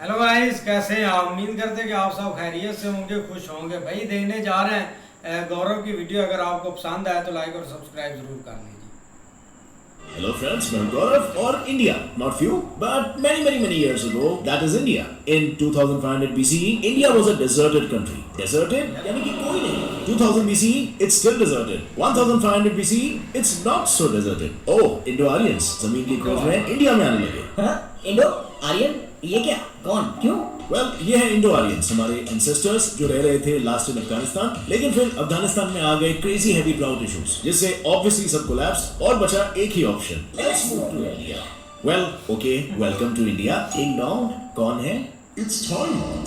Hello guys, कैसे हैं आप? उम्मीद करते हैं कि आप सब खैरियत से होंगे, खुश होंगे। भाई देखने जा रहे हैं गौरव की वीडियो। अगर आपको पसंद आए तो लाइक और सब्सक्राइब जरूर कर लीजिए। Hello friends, मैं Gaurav और India, not few, but many years ago, that is India. In 2500 BCE, India was a deserted country. Deserted? यानी कि कोई नहीं. 2000 BCE, it's still deserted. 1500 BCE, it's not so deserted. Oh, Indo-Aryans, जमीन की खोज में इंडिया में आने लगे. हाँ? इंडो आर्यन ये क्या? कौन? क्यों? Well, ये है इंडो आर्यंस, हमारे एंसेस्टर्स जो रह रहे थे लास्ट इन अफगानिस्तान, लेकिन फिर अफगानिस्तान में आ गए क्रेजी हेवी ड्राउट इश्यूज, जिससे ऑब्वियसली सब कोलैप्स और बचा एक ही option, let's move to India. Well, okay, welcome to India. Ding dong, कौन है? इट्स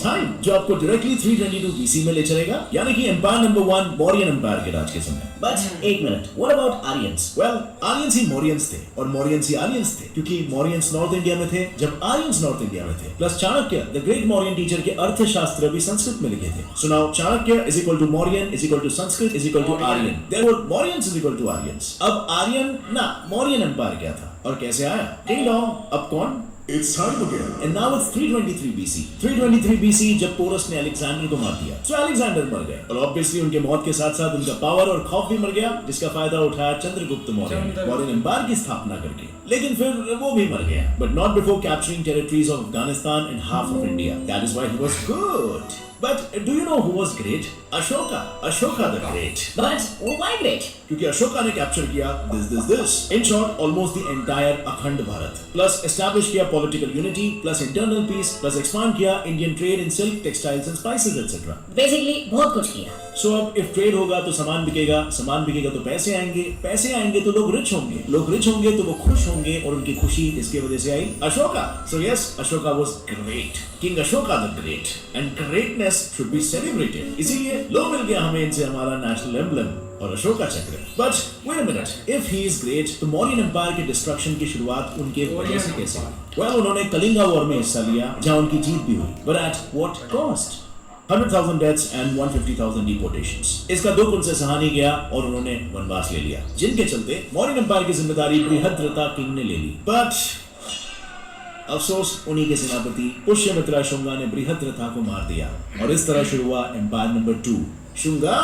टाइम, जो आपको डायरेक्टली 322 BC में ले चलेगा, यानी कि एम्पायर नंबर 1 मौर्यन एम्पायर के राज के समय. बट एक minute, what about Aryans? Well, Aryans ही मौर्यंस थे और मौर्यंस ही आर्यंस थे, क्योंकि मौर्यंस नॉर्थ इंडिया में थे जब आर्यंस नॉर्थ इंडिया में थे. Plus Chanakya the great Mauryan teacher के अर्थशास्त्र भी संस्कृत में लिखे थे. So now Chanakya is equal to Mauryan is equal to Sanskrit is equal to Aryan. Therefore Mauryans is equal to Aryans. अब आर्यन ना मौर्यन एम्पायर क्या था और कैसे आया? डिंग डोंग, अब कौन? It's time again. And now it's 323 BC. 323 BC जब पोरस ने अलेक्जेंडर को मार दिया. So अलेक्जेंडर मर गए और ऑब्वियसली उनके मौत के साथ साथ उनका पावर और खौफ भी मर गया, जिसका फायदा उठाया चंद्रगुप्त मौर्य ने मौर्यन एम्पायर की स्थापना करके. लेकिन फिर वो भी मर गया, but not before capturing territories of Afghanistan and half of India. That is why he was good. But do you know who was great? Ashoka the Great. But why great? क्योंकि अशोका ने कैप्चर किया this. In short, almost the entire अखंड Bharat. Plus establish किया political unity, plus internal peace, plus expand किया Indian trade in silk, textiles and spices etc. Basically बहुत कुछ किया. So अब if trade होगा तो सामान बिकेगा तो पैसे आएंगे तो लोग रिच होंगे तो वो खुश होंगे और उनकी खुशी इसके वजह से आई Ashoka. So yes, Ashoka was great. King Ashoka the Great. And greatness should be celebrated. इसीलिए लो मिल गया हमें इनसे हमारा नेशनल एम्ब्लम और अशोका चक्र. But wait a minute, if he is great, तो मौर्यन एम्पायर के डिस्ट्रक्शन की शुरुआत उनके वजह से कैसे हुई? Well, उन्होंने कलिंगा वॉर में हिस्सा लिया जहां उनकी जीत भी हुई. But at what cost? 100,000 deaths and 150,000 deportations. इसका दुख उनसे सहा नहीं गया और उन्होंने वनवास ले लिया, जिनके चलते मौर्यन एम्पायर की जिम्मेदारी बृहद्रथा किंग ने ले ली. बट अफसोस उन्हीं के सेनापति पुष्यमित्रा शुंगा ने बृहद्रथा को मार दिया और इस तरह शुरू हुआ empire number 2, Shunga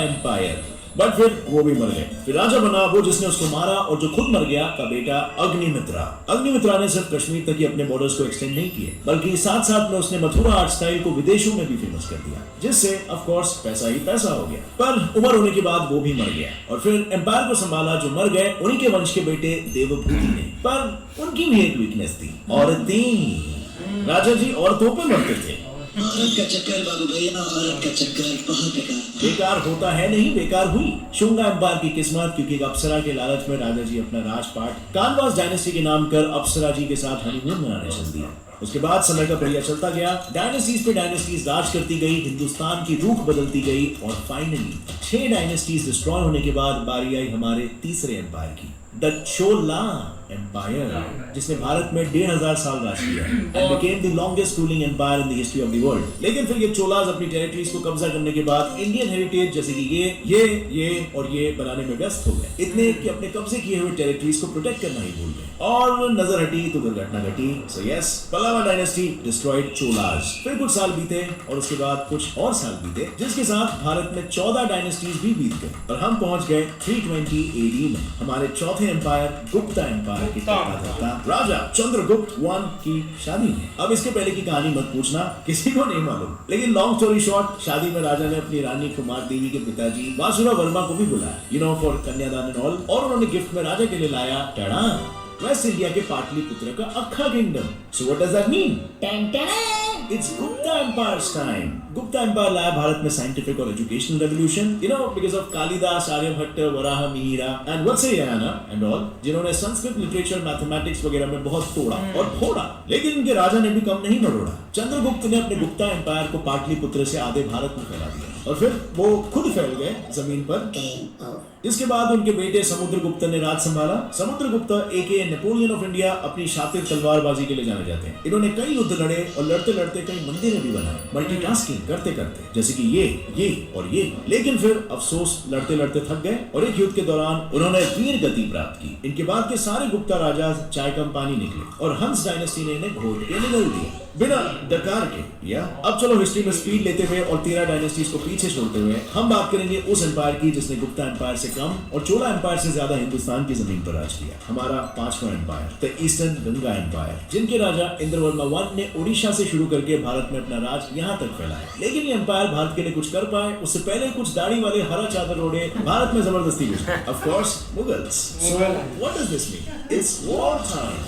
empire. But फिर वो भी मर गए. फिर राजा बना वो जिसने उसको मारा और जो खुद मर गया का बेटा अग्निमित्रा ने सिर्फ कश्मीर तक ही अपने बॉर्डर्स को एक्सटेंड नहीं किए, बल्कि साथ साथ में उसने मथुरा आर्ट स्टाइल को विदेशों में भी फेमस कर दिया, जिससे ऑफ कोर्स पैसा ही पैसा हो गया. पर उम्र होने के बाद वो भी मर गया और फिर एम्पायर को संभाला जो मर गए उन्हीं के वंश के बेटे देवभूति ने. पर उनकी भी एक वीकनेस थी, औरतें. राजा जी औरतों पे मरते थे. औरत का चक्कर बाबू भैया, औरत का चक्कर बहुत बेकार होता है नहीं, बेकार हुई शुंगा एम्पायर की किस्मत, क्योंकि एक अप्सरा के लालच में राजा जी अपना राजपाट कानवास डायनेस्टी के नाम कर अप्सरा जी के साथ हनीमून मनाने चल दिया. उसके बाद समय का पहिया चलता गया, डायनेस्टीज पे डायनेस्टीज राज करती गई, हिंदुस्तान की रूख बदलती गई और फाइनली 6 डायनेस्टीज डिस्ट्रॉय होने के बाद बारी आई हमारे तीसरे एम्पायर की, द चोला एम्पायर, जिसने भारत में 1500 साल राज किया and became the longest ruling empire in the history of the world. लेकिन फिर ये चोलाज अपनी टेरिटरीज को कब्जा करने के बाद इंडियन हेरिटेज जैसे कि ये और ये बनाने में व्यस्त हो गए, इतने कि अपने कब्जे किए हुए टेरिटरीज को प्रोटेक्ट करना ही भूल गए और नजर हटी तो दुर्घटना घटी. So yes, Pallava dynasty destroyed Cholas. फिर कुछ साल बीते और उसके बाद कुछ और साल बीते, जिसके साथ भारत में 14 डायनेस्टीज भी बीत गए और हम पहुंच गए 320 AD में हमारे चौथे एम्पायर गुप्ता एम्पायर की राजा चंद्रगुप्त 1 की शादी में. अब इसके पहले की कहानी मत पूछना, किसी को नहीं मालूम, लेकिन लॉन्ग स्टोरी शॉर्ट, शादी में राजा ने अपनी रानी कुमार देवी के पिताजी वासुदेव वर्मा को भी बुलाया, फॉर कन्यादान एंड ऑल, और उन्होंने गिफ्ट में राजा के लिए लाया टड़ा वेस्ट इंडिया के पाटलिपुत्र का अक्खा kingdom. So what does that mean? It's Gupta Empire's time. Gupta Empire लाया भारत में साइंटिफिक और educational revolution, because of Kalidasa, Aryabhata, Varaha Mihira and Vatsyayana and all, जिन्होंने संस्कृत लिटरेचर, मैथमेटिक्स वगैरह में बहुत तोड़ा और फोड़ा. लेकिन इनके राजा ने भी कम नहीं मरोड़ा. चंद्रगुप्त ने अपने गुप्ता एम्पायर को पाटलिपुत्र से आधे भारत में फैला दिया और फिर वो खुद फैल गए जमीन पर. इसके बाद उनके बेटे समुद्रगुप्त ने राज संभाला। समुद्रगुप्त एके नेपोलियन ऑफ इंडिया अपनी शातिर तलवारबाजी के लिए जाने जाते हैं। इन्होंने कई युद्ध लड़े और लड़ते लड़ते कई मंदिरें भी बनाए, मल्टीटास्किंग करते करते, जैसे कि ये और ये। लेकिन फिर अफसोस, लड़ते लड़ते थक गए और एक युद्ध के दौरान उन्होंने वीर गति प्राप्त की। इनके बाद के सारे गुप्ता राजा चाय कम पानी निकले और हंस डायनेस्टी ने इन्हें घोट के निगल दिया बिना डकार के। या अब चलो हिस्ट्री में स्पीड लेते हुए और 13 डायनेस्टीज को पीछे छोड़ते हुए हम बात करेंगे उस एम्पायर की जिसने गुप्ता एम्पायर से कम और चोला एम्पायर से ज्यादा हिंदुस्तान की जमीन पर राज किया। हमारा 5वां empire, the eastern Ganga empire, जिनके राजा इंद्रवर्मा I ने ओडिशा से शुरू करके भारत में अपना राज यहाँ तक फैलाया। लेकिन ये एम्पायर भारत के लिए कुछ कर पाए उससे पहले कुछ दाढ़ी वाले हरा चादर ओढ़े भारत में जबरदस्ती घुस गए। Of course Mughals. So what does this mean? It's war time.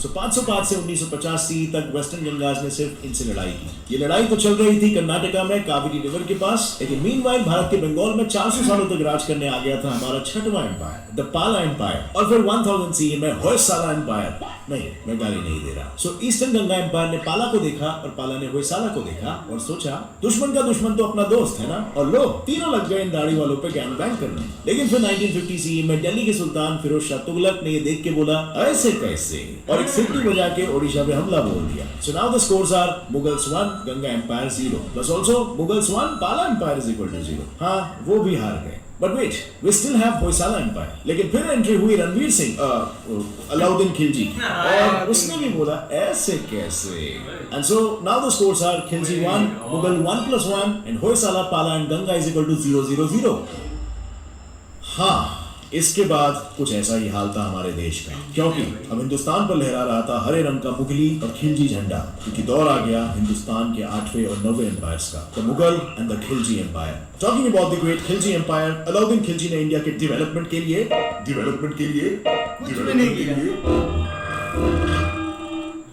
505 से 1950 CE तक वेस्टर्न गंगाज ने सिर्फ इनसे लड़ाई की। ये लड़ाई तो चल रही थी कर्नाटका में कावेरी रिवर के पास, लेकिन मीनवाइल भारत के बंगाल में 400 सालों तक राज करने आ गया था हमारा 6वां एम्पायर, द पाला एम्पायर। और फिर 1000 CE में होयसाला एम्पायर। नहीं, मैं गाली नहीं दे रहा। सो ईस्टर्न गंगा एम्पायर ने पाला को देखा और पाला ने होयसाला को देखा और सोचा दुश्मन का दुश्मन तो अपना दोस्त है ना, और लो तीनों लग गए इन दाढ़ी वालों पे गैंग बैंग करने। लेकिन फिर 1950 CE में दिल्ली के सुल्तान फिरोज शाह तुगलक ने ये देख के बोला ऐसे कैसे, और सिटी बजा के ओडिशा पे हमला बोल दिया। So now the scores are Mughals 1, Ganga Empire 0, plus also Mughals 1, Pala Empire is equal to 0. हाँ, वो भी हार गए। But wait, we still have Hoysala Empire. लेकिन फिर एंट्री हुई रणवीर सिंह, अलाउद्दीन खिलजी की, और उसने भी बोला ऐसे कैसे। And so now the scores are Khilji 1, Mughal 1+1, and Hoysala, Pala and Ganga is equal to 000. हाँ, इसके बाद कुछ ऐसा ही हाल था हमारे देश का, क्योंकि अब हिंदुस्तान पर लहरा रहा था हरे रंग का मुगली और खिलजी झंडा, क्योंकि दौर आ गया हिंदुस्तान के 8वें और 9वें एम्पायर्स का, the Mughal and the Khilji empire. Talking about the great Khilji empire, Alauddin Khilji ने इंडिया के डेवलपमेंट के लिए कुछ भी नहीं किया।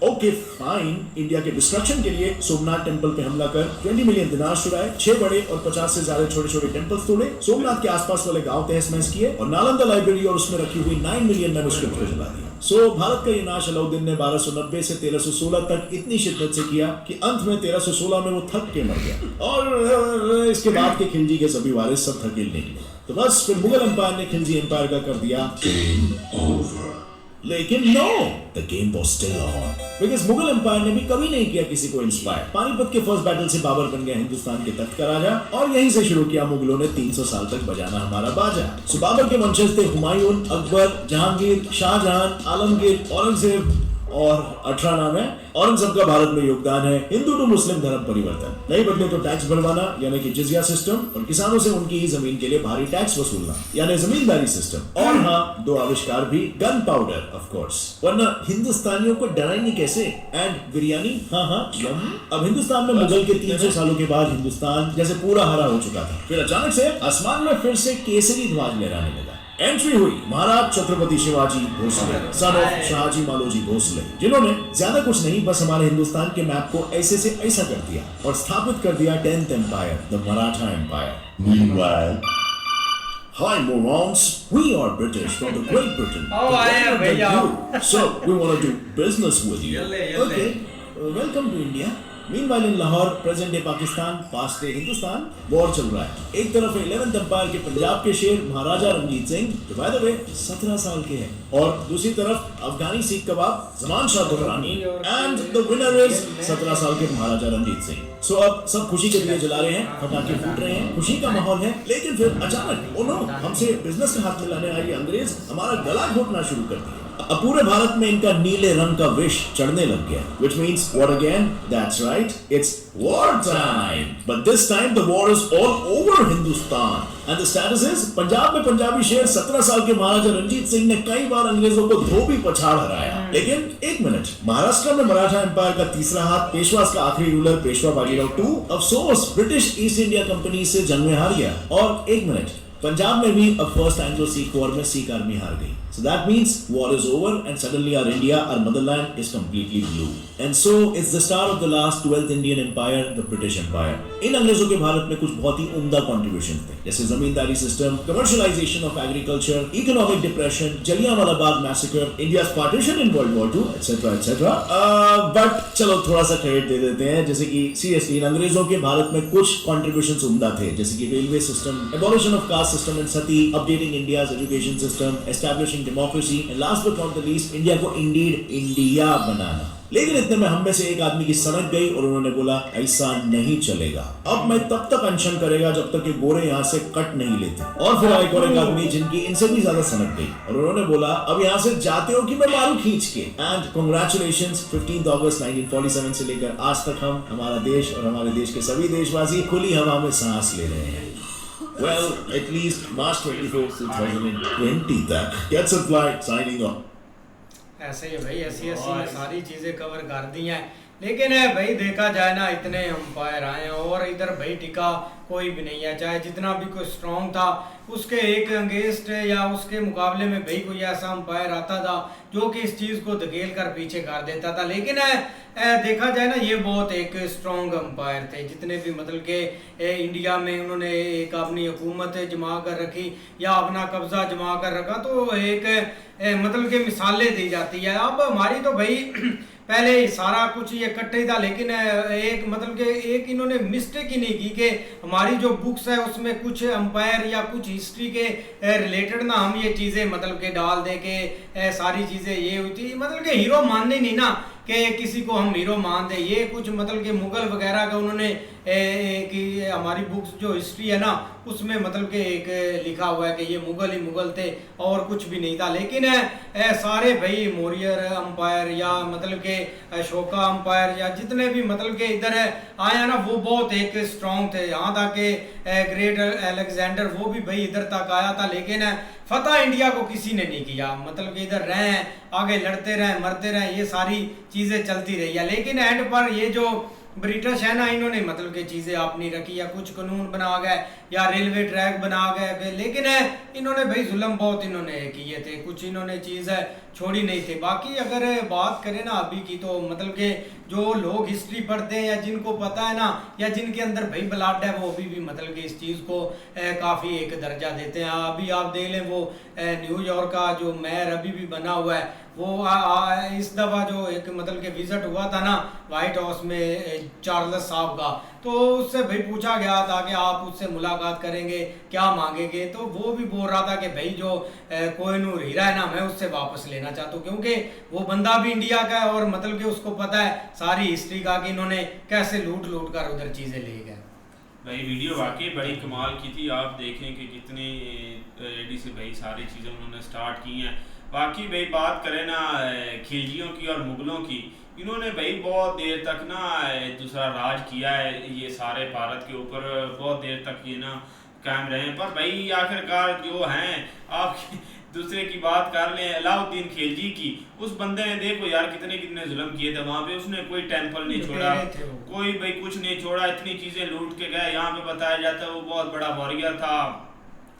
ओके फाइन, इंडिया के डिस्ट्रक्शन के लिए सोमनाथ टेंपल पे हमला कर 20 मिलियन दिनार चुराए, 6 बड़े और 50 से ज्यादा छोटे छोटे टेंपल्स तोड़े, सोमनाथ के आसपास वाले गांव तहस महस किए और नालंदा लाइब्रेरी और उसमें रखी हुई 9 मिलियन मैन्युस्क्रिप्ट को जला दिया। सो भारत का ये नाश अलाउद्दीन ने 1290 से 1316 तक इतनी शिद्दत से किया कि अंत में 1316 में वो थक के मर गया, और इसके बाद के खिलजी के सभी वारिस सब थकेल निकले। तो बस फिर मुगल एम्पायर ने खिलजी एम्पायर का कर दिया गेम ओवर। लेकिन no, the game was still on, because Mughal empire ने भी कभी नहीं किया किसी को इंस्पायर। पानीपत के फर्स्ट बैटल से बाबर बन गया हिंदुस्तान के तख्त का राजा, और यहीं से शुरू किया मुगलों ने 300 साल तक बजाना हमारा बाजा। सो बाबर के वंशज थे हुमायूं, अकबर, जहांगीर, शाहजहां, आलमगीर, औरंगजेब, और 18 नाम है। औरंगजेब का भारत में योगदान है हिंदू टू मुस्लिम धर्म परिवर्तन, नहीं बदले तो टैक्स भरवाना यानी कि जिजिया सिस्टम, और किसानों से उनकी ही जमीन के लिए भारी टैक्स वसूलना यानी जमींदारी सिस्टम, और हाँ 2 आविष्कार भी, गन पाउडर ऑफ कोर्स, वरना हिंदुस्तानियों को डराएंगे कैसे, एंड बिरयानी, हाँ यम। अब हिंदुस्तान में मुगल के 300 सालों के बाद हिंदुस्तान जैसे पूरा हरा हो चुका था, फिर अचानक से आसमान में फिर से केसरी ध्वज लहराने लगा। एंट्री हुई महाराज छत्रपति शिवाजी भोसले, सन ऑफ शाहजी मालोजी भोसले, जिन्होंने ज्यादा कुछ नहीं बस हमारे हिंदुस्तान के मैप को ऐसे से ऐसा कर दिया और स्थापित कर दिया 10th empire, the Maratha empire. Meanwhile, hi morons, we are British from the Great Britain. Oh, I am भैया। So we want to do business with you. यल्ले। Okay, welcome to India. Meanwhile in Lahore, present day Pakistan, past day Hindustan, war चल रहा है। एक तरफ 11th empire के पंजाब के शेर महाराजा रणजीत सिंह, जो बाय द वे 17 साल के हैं, और दूसरी तरफ अफगानी सीख कबाब Zaman Shah Durrani, and the winner is 17 साल के महाराजा रणजीत सिंह। सो अब सब खुशी के लिए जला रहे हैं, पटाखे फूट रहे हैं, खुशी का माहौल है, लेकिन फिर अचानक ओनो, हमसे बिजनेस का हाथ मिलाने आई अंग्रेज हमारा गला घोटना शुरू कर दिया। अब पूरे भारत में इनका नीले रंग का विष चढ़ने लग गया, which means what again? That's right, it's war time. But this time the war is all over Hindustan. And the status is, Punjab में पंजाबी शेर 17 साल के महाराजा रणजीत सिंह ने कई बार अंग्रेजों को धोबी पछाड़ हराया। लेकिन एक मिनट, महाराष्ट्र में मराठा एम्पायर का तीसरा हाथ, पेशवास का आखिरी रूलर पेशवा बाजीराव 2 अफसोस ब्रिटिश ईस्ट इंडिया कंपनी से जंग में हार गया। और एक मिनट, पंजाब में भी अब फर्स्ट एंग्लो सिख वॉर में सिख आर्मी हार गई। So that means war is over and suddenly our India, our motherland is completely blue. And so it's the star of the last 12th Indian Empire, the British Empire. इन अंग्रेजों के भारत में कुछ बहुत ही उम्दा contribution थे, जैसे zamindari system, commercialisation of agriculture, economic depression, Jallianwala Bagh massacre, India's partition in World War 2 etcetera etcetera. But चलो थोड़ा सा क्रेडिट दे देते हैं, जैसे कि सीरियसली इन अंग्रेजों के भारत में कुछ कंट्रीब्यूशंस उम्दा थे, जैसे कि railway system, abolition of caste system and Sati, updating India's education system, establishing democracy and last but not the least India को इंडीड इंडिया बनाना। लेकिन इतने में हम में से एक आदमी की सनक गई और उन्होंने बोला ऐसा नहीं चलेगा, अब मैं तब तक अनशन करेगा जब तक ये गोरे यहाँ से कट नहीं लेते। और फिर एक और एक आदमी जिनकी इनसे भी ज्यादा सनक गई और उन्होंने बोला अब यहाँ से जाते हो कि मैं मारू खींच के। एंड कांग्रेचुलेशंस, 15 अगस्त 1947 से लेकर आज तक हम, हमारा देश और हमारे देश के सभी देशवासी खुली हवा में सांस ले रहे हैं। Well, at least March 24, 2020 तक। Gets a flight, signing off। ऐसे ही भाई, ऐसी ऐसी में सारी चीज़ें कवर कर दी हैं। लेकिन भाई देखा जाए ना, इतने अंपायर आए हैं और इधर भाई टिका कोई भी नहीं है, चाहे जितना भी कोई स्ट्रॉन्ग था उसके एक अगेंस्ट या उसके मुकाबले में भाई कोई ऐसा अंपायर आता था जो कि इस चीज़ को धकेल कर पीछे कर देता था। लेकिन देखा जाए ना, ये बहुत एक स्ट्रॉन्ग अंपायर थे, जितने भी मतलब के इंडिया में उन्होंने एक अपनी हुकूमत जमा कर रखी या अपना कब्जा जमा कर रखा, तो एक मतलब के मिसालें दी जाती है। अब हमारी तो भाई पहले सारा कुछ ये इकट्ठे ही था, लेकिन एक मतलब के एक इन्होंने मिस्टेक ही नहीं की कि हमारी जो बुक्स है उसमें कुछ अंपायर या कुछ हिस्ट्री के रिलेटेड ना हम ये चीज़ें मतलब के डाल दे के सारी चीज़ें ये हुई थी, मतलब के हीरो मानने नहीं ना कि किसी को हम हीरो मान दे। ये कुछ मतलब के मुगल वगैरह का उन्होंने कि हमारी बुक्स जो हिस्ट्री है ना उसमें मतलब के एक लिखा हुआ है कि ये मुगल ही मुगल थे और कुछ भी नहीं था। लेकिन सारे भाई मौर्य अंपायर या मतलब के अशोका अंपायर या जितने भी मतलब के इधर आया ना वो बहुत एक स्ट्रॉन्ग थे। यहाँ तक के ग्रेट अलेक्जेंडर वो भी भाई इधर तक आया था, लेकिन फतह इंडिया को किसी ने नहीं किया। मतलब कि इधर रहे आगे लड़ते रहे मरते रहे, ये सारी चीज़ें चलती रही है। लेकिन एंड पर ये जो ब्रिटिश है ना, इन्होंने मतलब कि चीज़ें अपनी रखी, या कुछ कानून बना गए या रेलवे ट्रैक बना गए, लेकिन इन्होंने भाई जुल्म बहुत इन्होंने किए थे, कुछ इन्होंने चीज़ छोड़ी नहीं थी। बाकी अगर बात करें ना अभी की, तो मतलब कि जो लोग हिस्ट्री पढ़ते हैं या जिनको पता है ना या जिनके अंदर भाई ब्लड है, वो अभी भी मतलब कि इस चीज़ को काफ़ी एक दर्जा देते हैं। अभी आप देख लें वो न्यूयॉर्क का जो मेयर अभी भी बना हुआ है, वो इस दफ़ा जो एक मतलब के विजिट हुआ था ना वाइट हाउस में चार्ल्स साहब का, तो उससे भाई पूछा गया था कि आप उससे मुलाकात करेंगे क्या मांगेंगे, तो वो भी बोल रहा था कि भाई जो कोहिनूर हीरा है ना मैं उससे वापस लेना चाहता हूँ, क्योंकि वो बंदा भी इंडिया का है और मतलब कि उसको पता है सारी हिस्ट्री का कि इन्होंने कैसे लूट लूट कर उधर चीज़ें ले गए। भाई वीडियो वाकई बड़ी कमाल की थी। आप देखें कि कितनी रेडी से भाई सारी चीज़ें उन्होंने स्टार्ट की हैं। बाकी भाई बात करें ना खिलजियों की और मुगलों की, इन्होंने भाई बहुत देर तक ना दूसरा राज किया है, ये सारे भारत के ऊपर बहुत देर तक ये ना कायम रहे। पर भाई आखिरकार जो हैं, आप दूसरे की बात कर लें अलाउद्दीन खिलजी की, उस बंदे ने देखो यार कितने कितने जुल्म किए थे वहाँ पे, उसने कोई टेंपल नहीं छोड़ा, कोई भाई कुछ नहीं छोड़ा, इतनी चीज़ें लूट के गए। यहाँ पे बताया जाता है वो बहुत बड़ा वॉरियर था,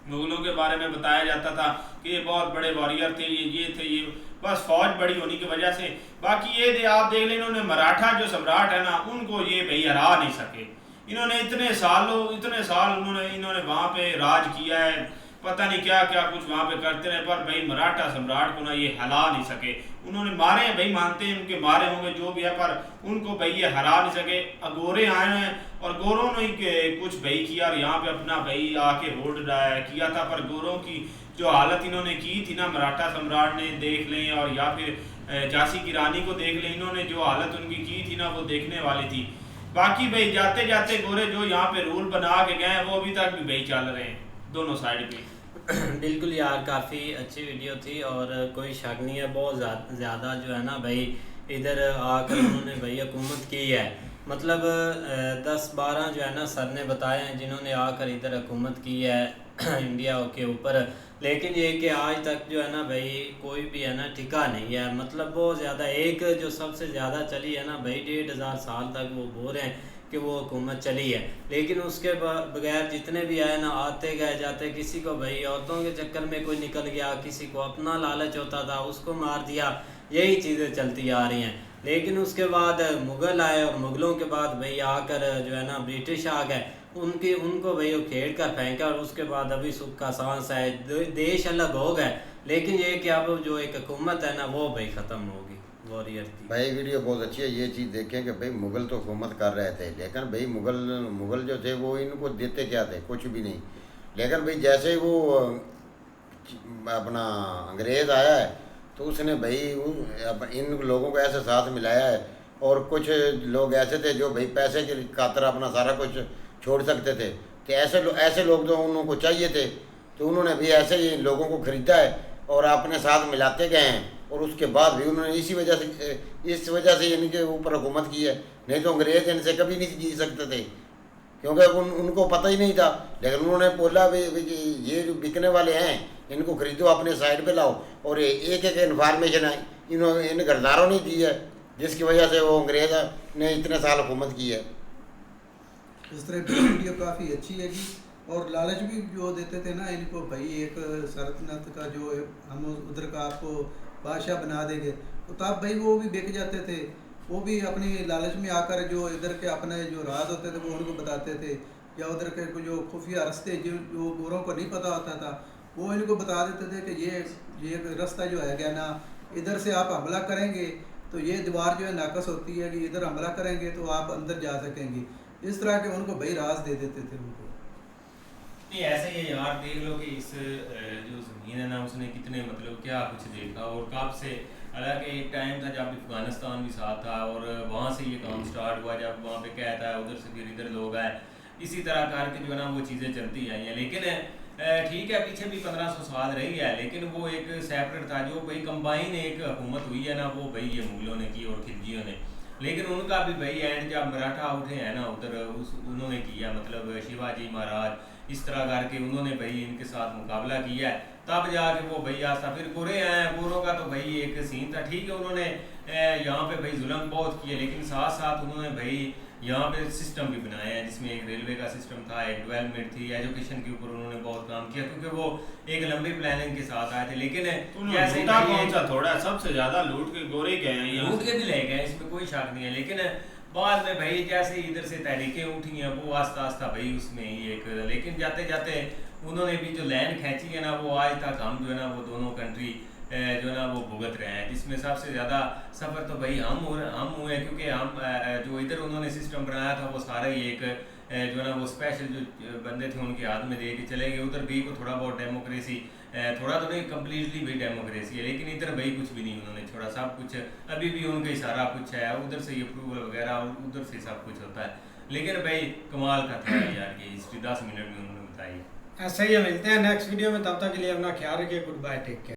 मुगलों के बारे में बताया जाता था कि ये बहुत बड़े वॉरियर थे, ये थे, ये बस फौज बड़ी होने की वजह से। बाकी ये आप देख लें, इन्होंने मराठा जो सम्राट है ना उनको ये भाई हरा नहीं सके। इन्होंने इतने साल इन्होंने वहाँ पे राज किया है, पता नहीं क्या क्या कुछ वहाँ पे करते रहे, पर भाई मराठा सम्राट को ना ये हरा नहीं सके। उन्होंने मारे हैं भाई, मानते हैं उनके मारे होंगे जो भी है, पर उनको भाई ये हरा नहीं सके। गोरे आए हैं और गोरों ने कुछ भाई किया और यहाँ पे अपना भाई आके रोड किया था, पर गोरों की जो हालत इन्होंने की थी ना मराठा सम्राट ने देख लें, और या फिर झांसी की रानी को देख लें, इन्होंने जो हालत उनकी की थी ना वो देखने वाली थी। बाकी भाई जाते जाते गोरे जो यहाँ पे रूल बना के गए वो अभी तक भी भाई चल रहे हैं दोनों साइड पे। बिल्कुल यार, काफ़ी अच्छी वीडियो थी और कोई शक नहीं है बहुत ज़्यादा जो है ना भाई इधर आकर उन्होंने भाई हुकूमत की है। मतलब 10-12 जो है ना सर ने बताए हैं जिन्होंने आकर इधर हुकूमत की है इंडिया के ऊपर, लेकिन ये कि आज तक जो है ना भाई कोई भी है ना टिका नहीं है। मतलब बहुत ज़्यादा एक जो सबसे ज़्यादा चली है ना भाई 1500 साल तक वो बोल रहे हैं कि वो हुकूमत चली है, लेकिन उसके बगैर जितने भी आए ना, आते गए जाते, किसी को भाई औरतों के चक्कर में कोई निकल गया, किसी को अपना लालच होता था उसको मार दिया, यही चीज़ें चलती आ रही हैं। लेकिन उसके बाद मुग़ल आए और मुग़लों के बाद भाई आकर जो है ना ब्रिटिश आ गए, उनको भाई वो खेड़ कर फेंका और उसके बाद अभी सुख का सांस है, देश अलग हो गए, लेकिन ये कि अब जो एक हुकूमत है ना वो भाई ख़त्म होगी वॉरियर की। भाई वीडियो बहुत अच्छी है, ये चीज़ देखें कि भाई मुग़ल तो हुकूमत कर रहे थे, लेकिन भाई मुग़ल जो थे वो इनको देते क्या थे, कुछ भी नहीं। लेकिन भाई जैसे ही वो अपना अंग्रेज़ आया है तो उसने भाई इन लोगों को ऐसे साथ मिलाया है, और कुछ लोग ऐसे थे जो भाई पैसे की खातिर अपना सारा कुछ छोड़ सकते थे, तो ऐसे लोग तो उनको चाहिए थे, तो उन्होंने भी ऐसे ही लोगों को ख़रीदा है और अपने साथ मिलाते गए हैं, और उसके बाद भी उन्होंने इस वजह से इनके ऊपर हुकूमत की है। नहीं तो अंग्रेज़ इनसे कभी नहीं जी सकते थे, क्योंकि उनको पता ही नहीं था। लेकिन उन्होंने बोला भी ये जो बिकने वाले हैं इनको खरीदो, अपने साइड पे लाओ, और एक इन्फॉर्मेशन इन गरदारों ने दी है, जिसकी वजह से वो अंग्रेज़ ने इतने साल हुकूमत की है। इस तरह की वीडियो काफ़ी अच्छी है कि, और लालच भी जो देते थे ना इनको, भाई एक सल्तनत का जो हम उधर का आपको बादशाह बना देंगे, तो तब भाई वो भी बिक जाते थे, वो भी अपनी लालच में आकर जो इधर के अपने जो राज होते थे वो उनको बताते थे, या उधर के जो खुफिया रास्ते जो गोरों को नहीं पता होता था वो इनको बता देते थे कि ये रास्ता जो है क्या ना, इधर से आप हमला करेंगे तो ये दीवार जो है नाकस होती है कि इधर हमला करेंगे तो आप अंदर जा सकेंगे। इस तरह के उनको भाई राज दे देते थे उनको। नहीं ऐसे ही यार देख लो कि इस जो ज़मीन है ना उसने कितने मतलब क्या कुछ देखा, और कब से, हालांकि एक टाइम था जब अफगानिस्तान भी साथ था और वहाँ से ये काम स्टार्ट हुआ, जब वहाँ पे क्या था उधर से फिर इधर लोग आए, इसी तरह करके जो है ना वो चीज़ें चलती आई हैं। लेकिन ठीक है पीछे भी 1500 साल रही है, लेकिन वो एक सेपरेट था, जो भाई कंबाइन एक हुकूमत हुई है ना वो भाई ये मुगलों ने की और खिलजियों ने। लेकिन उनका भी भाई एंड जब मराठा उठे हैं ना उधर उन्होंने किया, मतलब शिवाजी महाराज इस तरह करके उन्होंने भाई इनके साथ मुकाबला किया है, तब जाके वो भाई आस्था फिर गोरे आए हैं। गोरों का तो भाई एक सीन था, ठीक है उन्होंने यहाँ पे भाई जुल्म बहुत किए, लेकिन साथ साथ उन्होंने भाई यहाँ पे सिस्टम भी बनाया है, जिसमें एक रेलवे का सिस्टम था, एक डेवलपमेंट थी, एजुकेशन के ऊपर उन्होंने बहुत काम किया, क्योंकि वो एक लंबी प्लानिंग के साथ आए थे। लेकिन जैसे कौन सा थोड़ा सबसे ज़्यादा लूट के गोरे गए हैं, लूट के भी ले गए, इसमें कोई शक नहीं है। लेकिन बाद में भाई जैसे इधर से तहरीकें उठी हैं वो आस्ता आस्ता भाई उसमें ही एक, लेकिन जाते जाते उन्होंने भी जो लाइन खींची है ना वो आज तक हम जो है ना वो दोनों कंट्री जो है ना वो भुगत रहे हैं, जिसमें सबसे ज़्यादा सफ़र तो भाई हम हुए हैं, क्योंकि हम जो इधर उन्होंने सिस्टम बनाया था वो सारा ही एक जो है ना वो स्पेशल जो बंदे थे उनके हाथ में दे के चले गए। उधर भी को थोड़ा बहुत डेमोक्रेसी, थोड़ा तो नहीं कम्प्लीटली भी डेमोक्रेसी है, लेकिन इधर भाई कुछ भी नहीं उन्होंने छोड़ा, सब कुछ अभी भी उनका ही सारा कुछ है, उधर से ये अप्रूवल वगैरह और उधर से सब कुछ होता है। लेकिन भाई कमाल का था यार ये हिस्ट्री 10 मिनट में उन्होंने बताई। ऐसे ही मिलते हैं नेक्स्ट वीडियो में, तब तक के लिए अपना ख्याल रखिए। Good bye, take care.